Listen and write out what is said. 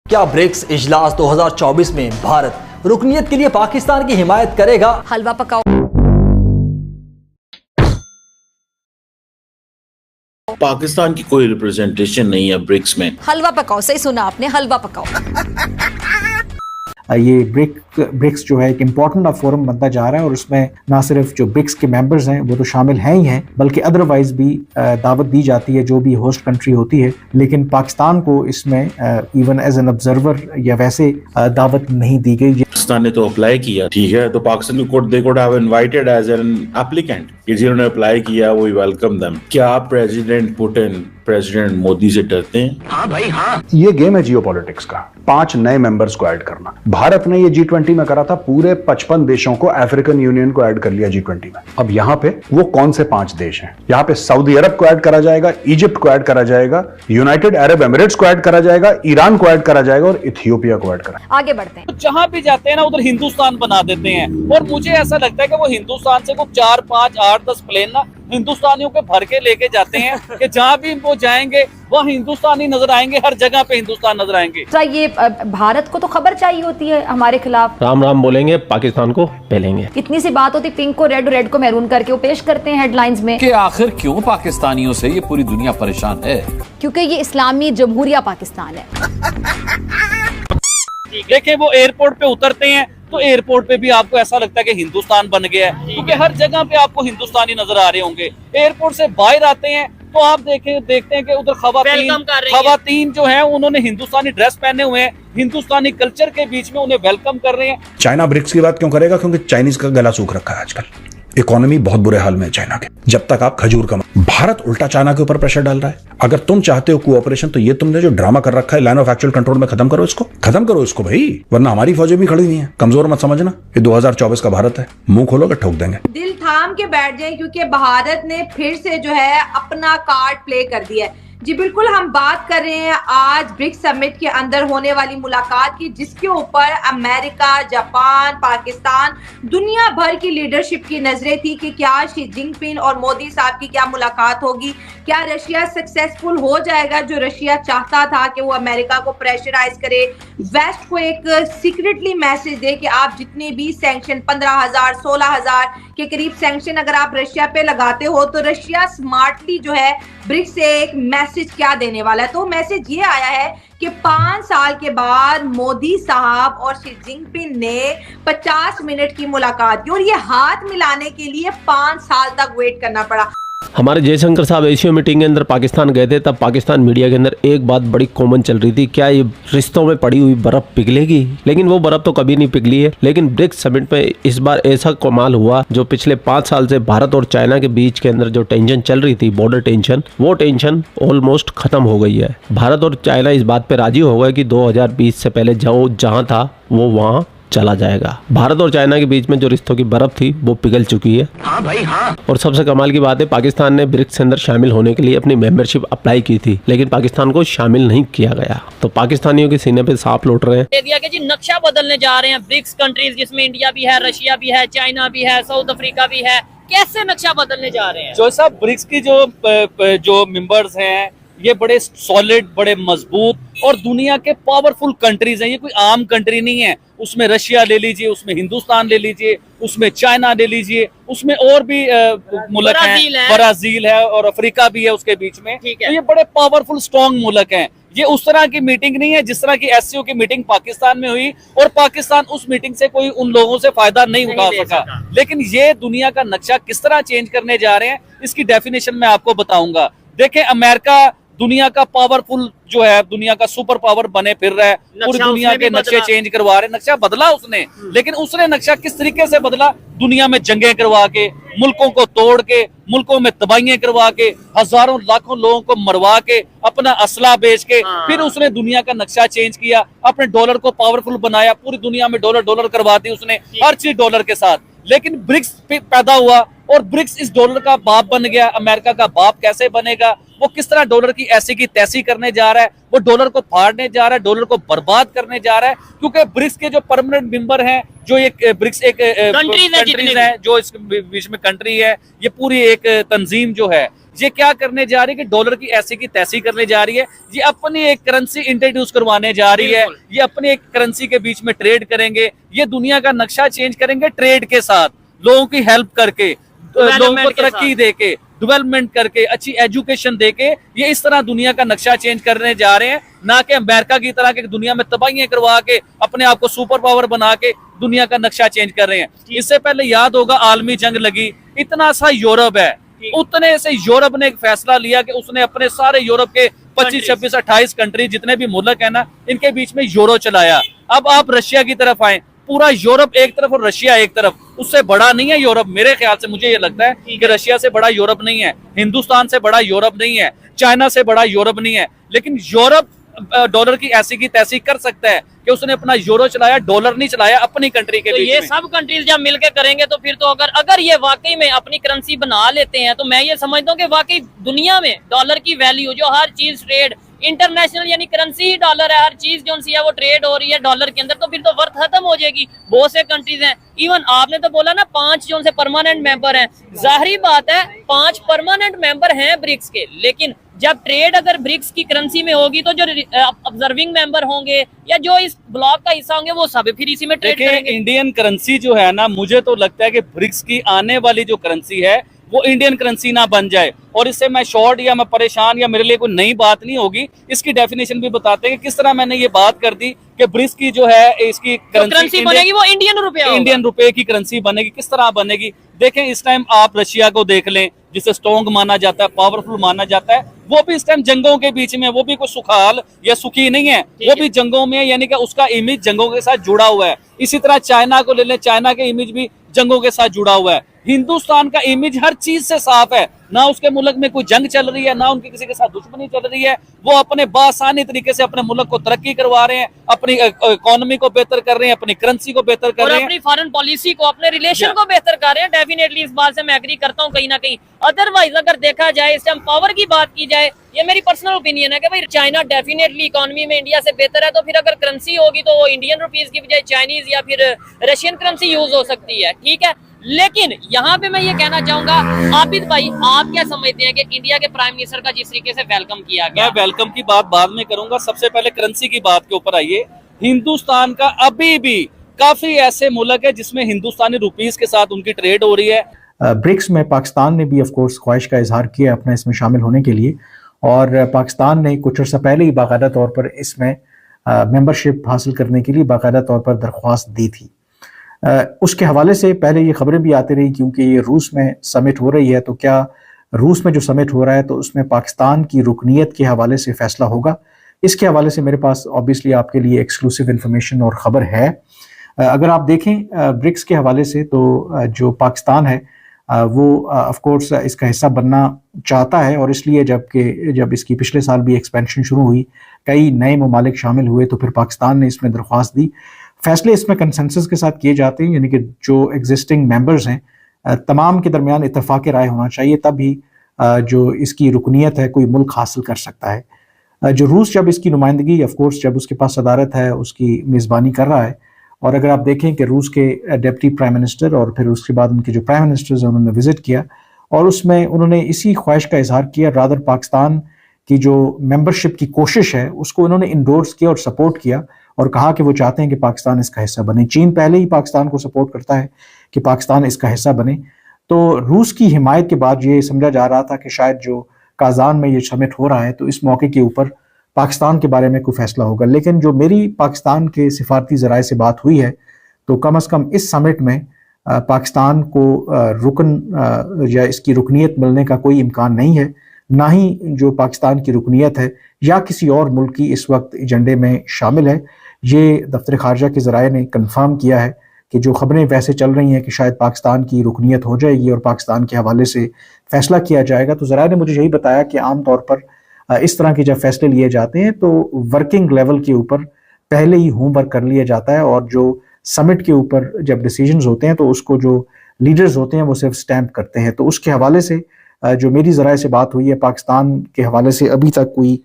क्या ब्रिक्स इजलास 2024 में भारत रुकनियत के लिए पाकिस्तान की हिमायत करेगा? हलवा पकाओ। पाकिस्तान की कोई रिप्रेजेंटेशन नहीं है ब्रिक्स में। हलवा पकाओ, सही सुना आपने, हलवा पकाओ। ये ब्रिक्स जो है एक इम्पॉर्टेंट फोरम बनता जा रहा है और उसमें ना सिर्फ जो ब्रिक्स के मेंबर्स हैं वो तो शामिल हैं ही हैं, बल्कि अदरवाइज भी दावत दी जाती है जो भी होस्ट कंट्री होती है। लेकिन पाकिस्तान को इसमें इवन एज एन ऑब्जर्वर या वैसे दावत नहीं दी गई। पाकिस्तान ने तो अप्लाई किया, ठीक है, तो पाकिस्तान को they could have invited as an applicant. जिन्होंने अप्लाई किया वो वेलकम देम। क्या प्रेसिडेंट पुतिन प्रेसिडेंट मोदी से डरते हैं? हाँ भाई हाँ। ये गेम है जियोपॉलिटिक्स का, 5 नए मेंबर्स को ऐड करना। भारत ने ये G20 में करा था, पूरे 55 देशों को, अफ्रीकन यूनियन को ऐड कर लिया G20 में। अब यहाँ पे वो कौन से 5 देश हैं? यहाँ पे सऊदी अरब को ऐड करा जाएगा, इजिप्ट को ऐड करा जाएगा, यूनाइटेड अरब एमिरेट्स को ऐड करा जाएगा, ईरान को ऐड करा जाएगा और इथियोपिया को ऐड करा। आगे बढ़ते हैं। तो जहां भी जाते हैं ना उधर हिंदुस्तान बना देते हैं और मुझे ऐसा लगता है कि वो हिंदुस्तान से कुछ 4, 5, 8, 10 प्लेन ना हिंदुस्तानियों के भर के लेके जाते हैं कि जहाँ भी वो जाएंगे वहाँ हिंदुस्तानी नजर आएंगे, हर जगह पे हिंदुस्तान नजर आएंगे। ये भारत को तो खबर चाहिए होती है हमारे खिलाफ, राम राम बोलेंगे, पाकिस्तान को पहलेंगे। इतनी सी बात होती, पिंक को रेड और रेड को मैरून करके वो पेश करते हैं हेडलाइंस में कि आखिर क्यों पाकिस्तानियों से ये पूरी दुनिया परेशान है, क्योंकि ये इस्लामी जमहूरिया पाकिस्तान है। देखें वो एयरपोर्ट पे उतरते हैं तो एयरपोर्ट पे भी आपको ऐसा लगता है कि हिंदुस्तान बन गया है, क्योंकि हर जगह पे आपको हिंदुस्तानी नजर आ रहे होंगे। एयरपोर्ट से बाहर आते हैं तो आप देखते हैं कि उधर खवातीन जो हैं उन्होंने हिंदुस्तानी ड्रेस पहने हुए हैं, हिंदुस्तानी कल्चर के बीच में उन्हें वेलकम कर रहे हैं। चाइना ब्रिक्स की बात क्यों करेगा? क्योंकि चाइनीज का गला सूख रखा है आजकल, इकोनॉमी बहुत बुरे हाल में है चाइना के। जब तक आप खजूर का, भारत उल्टा चाइना के ऊपर प्रेशर डाल रहा है। अगर तुम चाहते हो कोऑपरेशन तो ये तुमने जो ड्रामा कर रखा है लाइन ऑफ एक्चुअल कंट्रोल में खत्म करो इसको भाई, वरना हमारी फौजें भी खड़ी हुई हैं। कमजोर मत समझना, ये 2024 का भारत है, मुंह खोलोगे ठोक देंगे। दिल थाम के बैठ जाए क्योंकि भारत ने फिर से जो है अपना कार्ड प्ले कर दिया है। जी बिल्कुल, हम बात कर रहे हैं आज ब्रिक्स समिट के अंदर होने वाली मुलाकात की, जिसके ऊपर अमेरिका, जापान, पाकिस्तान, दुनिया भर की लीडरशिप की नजरें थी कि क्या शी जिनपिंग और मोदी साहब की क्या मुलाकात होगी, क्या रशिया सक्सेसफुल हो जाएगा जो रशिया चाहता था कि वो अमेरिका को प्रेशराइज करे, वेस्ट को एक सीक्रेटली मैसेज दे कि आप जितने भी सैंक्शन 15,000 16,000 के करीब सैंक्शन अगर आप रशिया पे लगाते हो तो रशिया स्मार्टली जो है ब्रिक्स से एक मैसेज क्या देने वाला है। तो मैसेज ये आया है कि 5 साल के बाद मोदी साहब और शी जिनपिंग ने 50 मिनट की मुलाकात की और ये हाथ मिलाने के लिए 5 साल तक वेट करना पड़ा। हमारे जयशंकर साहब एशियो मीटिंग के अंदर पाकिस्तान गए थे, तब पाकिस्तान मीडिया के अंदर एक बात बड़ी कॉमन चल रही थी, क्या ये रिश्तों में पड़ी हुई बर्फ पिघलेगी? लेकिन वो बर्फ तो कभी नहीं पिघली है। लेकिन ब्रिक्स समिट में इस बार ऐसा कमाल हुआ, जो पिछले 5 साल से भारत और चाइना के बीच के अंदर जो टेंशन चल रही थी, बॉर्डर टेंशन, वो टेंशन ऑलमोस्ट खत्म हो गई है। भारत और चाइना इस बात पे राजी हो गए कि 2020 से पहले जहाँ था वो वहाँ चला जाएगा। भारत और चाइना के बीच में जो रिश्तों की बर्फ थी वो पिघल चुकी है। हाँ भाई हाँ। और सबसे कमाल की बात है, पाकिस्तान ने ब्रिक्स के अंदर शामिल होने के लिए अपनी मेंबरशिप अप्लाई की थी, लेकिन पाकिस्तान को शामिल नहीं किया गया। तो पाकिस्तानियों के सीने पे सांप लौट रहे हैं। जी नक्शा बदलने जा रहे हैं ब्रिक्स कंट्रीज, जिसमें इंडिया भी है, रशिया भी है, चाइना भी है, साउथ अफ्रीका भी है। कैसे नक्शा बदलने जा रहे हैं? जो साहब ब्रिक्स की जो मेंबर्स हैं ये बड़े सॉलिड, बड़े मजबूत और दुनिया के पावरफुल कंट्रीज हैं। ये कोई आम कंट्री नहीं है। उसमें रशिया ले लीजिए, उसमें हिंदुस्तान ले लीजिए, उसमें चाइना ले लीजिए, उसमें और भी मुल्क हैं, ब्राजील है और अफ्रीका भी है उसके बीच में। तो ये बड़े पावरफुल स्ट्रॉन्ग मुल्क हैं। ये उस तरह की मीटिंग नहीं है जिस तरह की एससीओ की मीटिंग पाकिस्तान में हुई और पाकिस्तान उस मीटिंग से कोई उन लोगों से फायदा नहीं उठा सका। लेकिन ये दुनिया का नक्शा किस तरह चेंज करने जा रहे हैं, इसकी डेफिनेशन मैं आपको बताऊंगा। देखें, अमेरिका दुनिया का पावरफुल जो है, दुनिया का सुपर पावर बने फिर रहा है, पूरी दुनिया के नक्शे चेंज करवा रहे। नक्शा बदला उसने, लेकिन उसने नक्शा किस तरीके से बदला? दुनिया में जंगें करवा के, मुल्कों को तोड़ के, मुल्कों में तबाहियां करवा के, हजारों लाखों लोगों को मरवा के, अपना असला बेच के, फिर उसने दुनिया का नक्शा चेंज किया, अपने डॉलर को पावरफुल बनाया, पूरी दुनिया में डॉलर करवा दी उसने, हर चीज डॉलर के साथ। लेकिन ब्रिक्स पैदा हुआ और ब्रिक्स इस डॉलर का बाप बन गया। अमेरिका का बाप कैसे बनेगा? वो किस तरह डॉलर की ऐसी की तैसी करने जा रहा है, वो डॉलर को फाड़ने जा रहा है, डॉलर को बर्बाद करने जा रहा है। क्योंकि ब्रिक्स के जो परमानेंट मेंबर हैं, जो एक ब्रिक्स एक कंट्रीज है, जो इस बीच में कंट्री है, ये पूरी एक तंजीम जो है, ये क्या करने जा रही है कि डॉलर की ऐसी की तैसी करने जा रही है। ये अपनी एक करेंसी इंट्रोड्यूस करवाने जा रही है, ये अपनी एक करेंसी के बीच में ट्रेड करेंगे, ये दुनिया का नक्शा चेंज करेंगे ट्रेड के साथ, लोगों की हेल्प करके, लोगों को तरक्की देके, डेवलपमेंट करके, अच्छी एजुकेशन देके, ये इस तरह दुनिया का नक्शा चेंज करने जा रहे हैं। ना कि अमेरिका की तरह के दुनिया में तबाहियां करवा के अपने आप को सुपर पावर बना के दुनिया का नक्शा चेंज कर रहे हैं। इससे पहले याद होगा आलमी जंग लगी, इतना सा यूरोप है, उतने से यूरोप ने एक फैसला लिया कि उसने अपने सारे यूरोप के 25, 26, 28 कंट्री जितने भी मुल्क है ना, इनके बीच में यूरो चलाया। अब आप रशिया की तरफ आए, पूरा यूरोप एक तरफ और रशिया एक तरफ, उससे बड़ा नहीं है यूरोप। मेरे ख्याल से, मुझे ये लगता है कि रशिया से बड़ा यूरोप नहीं है, हिंदुस्तान से बड़ा यूरोप नहीं है, चाइना से बड़ा यूरोप नहीं है। लेकिन यूरोप डॉलर की ऐसी की तैसी कर सकता है कि उसने अपना यूरो चलाया, डॉलर नहीं चलाया अपनी कंट्री के तो बीच ये में। सब कंट्रीज जब मिलकर करेंगे तो फिर तो अगर ये वाकई में अपनी करेंसी बना लेते हैं, तो मैं ये समझता हूँ कि वाकई दुनिया में डॉलर की वैल्यू, जो हर चीज ट्रेड इंटरनेशनल यानी करेंसी ही डॉलर है, हर चीज जो सी है वो ट्रेड हो रही है डॉलर के अंदर, तो फिर तो वर्थ खत्म हो जाएगी। बहुत से कंट्रीज हैं, इवन आपने तो बोला ना 5 जो से परमानेंट मेंबर हैं, जाहिर बात है 5 परमानेंट मेंबर हैं ब्रिक्स के, लेकिन जब ट्रेड अगर ब्रिक्स की करेंसी में होगी तो जो ऑब्जर्विंग मेंबर होंगे या जो इस ब्लॉक का हिस्सा होंगे वो सब फिर इसी में ट्रेड करेंगे। इंडियन करेंसी जो है ना, मुझे तो लगता है कि ब्रिक्स की आने वाली जो करेंसी है वो इंडियन करेंसी ना बन जाए। और इससे मैं शॉर्ट या मैं परेशान या मेरे लिए कोई नई बात नहीं होगी, इसकी डेफिनेशन भी बताते हैं कि किस तरह मैंने ये बात कर दी कि ब्रिक्स की जो है इसकी करेंसी बनेगी वो इंडियन रुपए की करेंसी बनेगी। किस तरह बनेगी? देखें, इस टाइम आप रशिया को देख लें, जिसे स्ट्रॉन्ग माना जाता है, पावरफुल माना जाता है, वो भी इस टाइम जंगों के बीच में, वो भी कोई सुखाल या सुखी नहीं है, वो भी जंगों में, यानी कि उसका इमेज जंगों के साथ जुड़ा हुआ है। इसी तरह चाइना को ले लें, चाइना के इमेज भी जंगों के साथ जुड़ा हुआ है। हिंदुस्तान का इमेज हर चीज से साफ है, ना उसके मुल्क में कोई जंग चल रही है, ना उनकी किसी के साथ दुश्मनी चल रही है। वो अपने बासानी तरीके से अपने मुल्क को तरक्की करवा रहे हैं, अपनी इकोनॉमी को बेहतर कर रहे हैं, अपनी करेंसी को बेहतर कर रहे हैं, अपनी फॉरेन पॉलिसी को, अपने रिलेशन को बेहतर कर रहे हैं। डेफिनेटली इस बात से मैं एग्री करता हूँ कहीं ना कहीं। अदरवाइज अगर देखा जाए, इस टाइम पावर की बात की जाए, ये मेरी पर्सनल ओपिनियन है कि भाई चाइना डेफिनेटली इकोनॉमी में इंडिया से बेहतर है, तो फिर अगर करेंसी होगी तो वो इंडियन रुपीज की बजाय चाइनीज या फिर रशियन करेंसी यूज हो सकती है, ठीक है। लेकिन यहाँ पे मैं ये कहना चाहूंगा, आबिद भाई आप क्या समझते हैं कि इंडिया के प्राइम मिनिस्टर का जिस तरीके से वेलकम किया गया? मैं वेलकम की बात बाद में करूंगा, सबसे पहले करेंसी की बात के ऊपर आइए। हिंदुस्तान का अभी भी काफी ऐसे मुल्क है जिसमें हिंदुस्तानी रुपीस के साथ उनकी ट्रेड हो रही है। ब्रिक्स में पाकिस्तान ने भी ऑफ कोर्स ख्वाहिश का इजहार किया अपना इसमें शामिल होने के लिए, और पाकिस्तान ने कुछ अर्सा पहले ही बाकायदा तौर पर इसमें मेंबरशिप हासिल करने के लिए बाकायदा तौर पर दरख्वास्त दी थी। उसके हवाले से पहले ये खबरें भी आती रही, क्योंकि ये रूस में समिट हो रही है, तो क्या रूस में जो समिट हो रहा है तो उसमें पाकिस्तान की रुकनीत के हवाले से फैसला होगा? इसके हवाले से मेरे पास ऑब्वियसली आपके लिए एक्सक्लूसिव इन्फॉर्मेशन और ख़बर है। अगर आप देखें ब्रिक्स के हवाले से, तो जो पाकिस्तान है वो ऑफ कोर्स इसका हिस्सा बनना चाहता है, और इसलिए जब इसकी पिछले साल भी एक्सपेंशन शुरू हुई, कई नए ममालिक शामिल हुए, तो फिर पाकिस्तान ने इसमें दरख्वास्त दी। फैसले इसमें कंसेंसस के साथ किए जाते हैं, यानी कि जो एग्जिस्टिंग मेंबर्स हैं तमाम के दरमियान इत्तेफाक राय होना चाहिए, तभी जो इसकी रुकनीत है कोई मुल्क हासिल कर सकता है। जो रूस जब इसकी नुमाइंदगी, ऑफ कोर्स जब उसके पास सदारत है, उसकी मेज़बानी कर रहा है, और अगर आप देखें कि रूस के डिप्टी प्राइम मिनिस्टर और फिर उसके बाद उनके जो प्राइम मिनिस्टर्स हैं उन्होंने विजिट किया, और उसमें उन्होंने इसी ख्वाहिश का इजहार किया, रादर पाकिस्तान की जो मेंबरशिप की कोशिश है उसको उन्होंने इंडोर्स किया और सपोर्ट किया, और कहा कि वो चाहते हैं कि पाकिस्तान इसका हिस्सा बने। चीन पहले ही पाकिस्तान को सपोर्ट करता है कि पाकिस्तान इसका हिस्सा बने, तो रूस की हिमायत के बाद ये समझा जा रहा था कि शायद जो काजान में ये समिट हो रहा है तो इस मौके के ऊपर पाकिस्तान के बारे में कोई फैसला होगा। लेकिन जो मेरी पाकिस्तान के सिफारती ज़राए से बात हुई है, तो कम से कम इस समिट में पाकिस्तान को रुकन या इसकी रुकनीत मिलने का कोई इम्कान नहीं है, ना ही जो पाकिस्तान की रुकनीत है या किसी और मुल्क की इस वक्त एजेंडे में शामिल है। ये दफ्तर खारजा के ज़राए ने कन्फर्म किया है कि जो खबरें वैसे चल रही हैं कि शायद पाकिस्तान की रुकनीत हो जाएगी और पाकिस्तान के हवाले से फ़ैसला किया जाएगा, तो ज़राए ने मुझे यही बताया कि आम तौर पर इस तरह के जब फैसले लिए जाते हैं तो वर्किंग लेवल के ऊपर पहले ही होमवर्क कर लिया जाता है, और जो समिट के ऊपर जब डिसीजंस होते हैं तो उसको जो लीडर्स होते हैं वो सिर्फ स्टैंप करते हैं। तो उसके हवाले से जो मेरी ज़राए से बात हुई है, पाकिस्तान के हवाले से अभी तक कोई